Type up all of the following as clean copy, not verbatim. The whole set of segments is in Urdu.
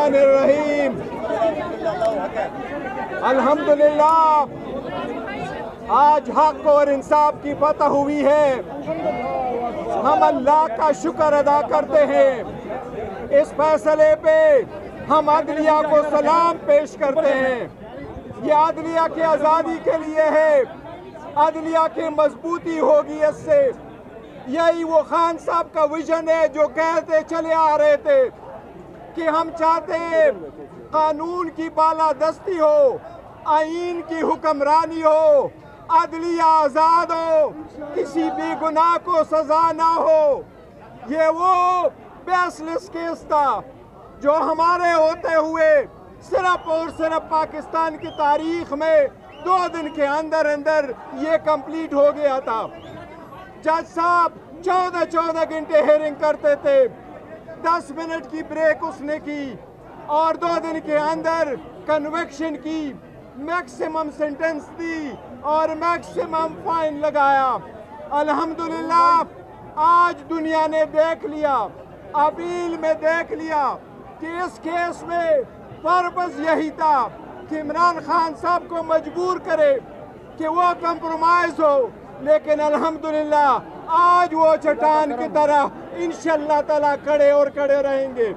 الرحمن الرحیم۔ الحمدللہ آج حق اور انصاف کی فتح ہوئی ہے۔ ہم اللہ کا شکر ادا کرتے ہیں۔ اس فیصلے پہ ہم عدلیہ کو سلام پیش کرتے ہیں۔ یہ عدلیہ کی آزادی کے لیے ہے، عدلیہ کی مضبوطی ہوگی اس سے۔ یہی وہ خان صاحب کا ویژن ہے جو کہتے چلے آ رہے تھے کہ ہم چاہتے ہیں قانون کی بالادستی ہو، آئین کی حکمرانی ہو، عدلیہ آزاد ہو، کسی بے گناہ کو سزا نہ ہو۔ یہ وہ بیس لیس کیس تھا جو ہمارے ہوتے ہوئے صرف اور صرف پاکستان کی تاریخ میں 2 دن کے اندر یہ کمپلیٹ ہو گیا تھا۔ جج صاحب 14 گھنٹے ہیرنگ کرتے تھے، 10 منٹ کی بریک اس نے کی اور 2 دن کے اندر کنوکشن کی، میکسیمم سینٹنس دی اور میکسیمم فائن لگایا۔ الحمدللہ آج دنیا نے دیکھ لیا، اپیل میں دیکھ لیا کہ اس کیس میں پرپس یہی تھا کہ عمران خان صاحب کو مجبور کرے کہ وہ کمپرومائز ہو، لیکن الحمدللہ آج وہ چٹان کی طرح انشاءاللہ تعالیٰ کھڑے رہیں گے۔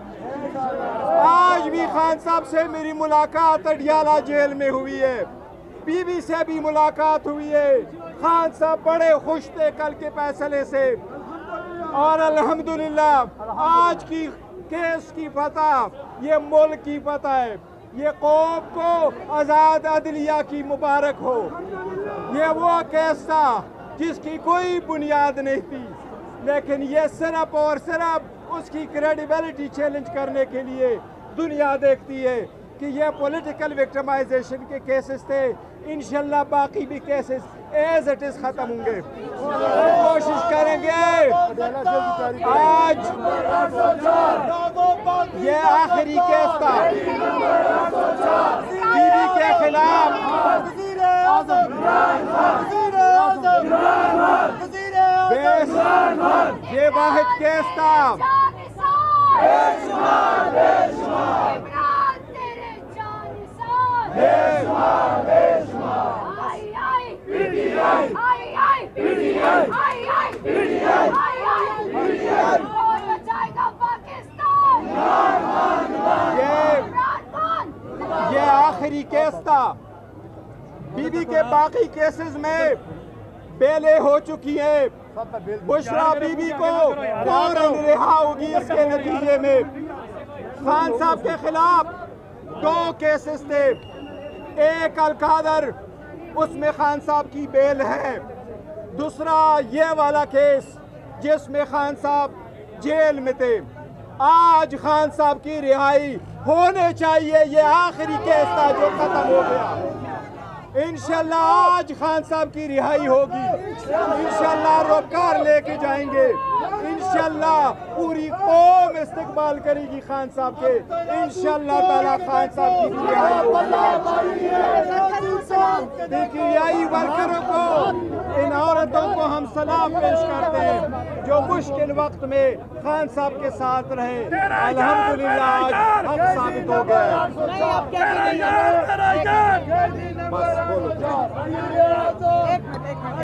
آج بھی خان صاحب سے میری ملاقات اڈیالہ جیل میں ہوئی ہے، بی بی سے بھی ملاقات ہوئی ہے۔ خان صاحب بڑے خوش تھے کل کے فیصلے سے، اور الحمدللہ آج کی کیس کی فتح یہ ملک کی فتح ہے۔ یہ قوم کو آزاد عدلیہ کی مبارک ہو۔ یہ وہ کیس تھا جس کی کوئی بنیاد نہیں تھی، لیکن یہ صرف اور صرف اس کی کریڈیبلٹی چیلنج کرنے کے لیے دنیا دیکھتی ہے کہ یہ پولیٹیکل وکٹمائزیشن کے کیسز تھے۔ انشاءاللہ باقی بھی کیسز ایز اٹ از ختم ہوں گے۔ کوشش کریں گے آج یہ آخری کیس تھا بی بی کے خلاف، یہ واحد کیس تھا۔ یہ آخری کیس تھا۔ بی بی کے باقی کیسز میں بیلیں ہو چکی ہیں۔ بشرا بی بی کو فوراً رہا ہوگی اس کے نتیجے میں۔ خان صاحب کے خلاف 2 کیسز تھے، ایک القادر اس میں خان صاحب کی بیل ہے، دوسرا یہ والا کیس جس میں خان صاحب جیل میں تھے۔ آج خان صاحب کی رہائی ہونے چاہیے، یہ آخری کیس تھا جو ختم ہو گیا۔ انشاءاللہ آج خان صاحب کی رہائی ہوگی، انشاءاللہ روکار لے کے جائیں گے، انشاءاللہ پوری قوم استقبال کرے گی خان صاحب کے، انشاءاللہ تعالیٰ خان صاحب کی رہائی ہوگی۔ دیکھیے ورکروں کو، ان عورتوں کو ہم سلام پیش کرتے ہیں جو مشکل وقت میں خان صاحب کے ساتھ رہے۔ الحمدللہ آج حق ثابت ہو گیا۔ بس بولو۔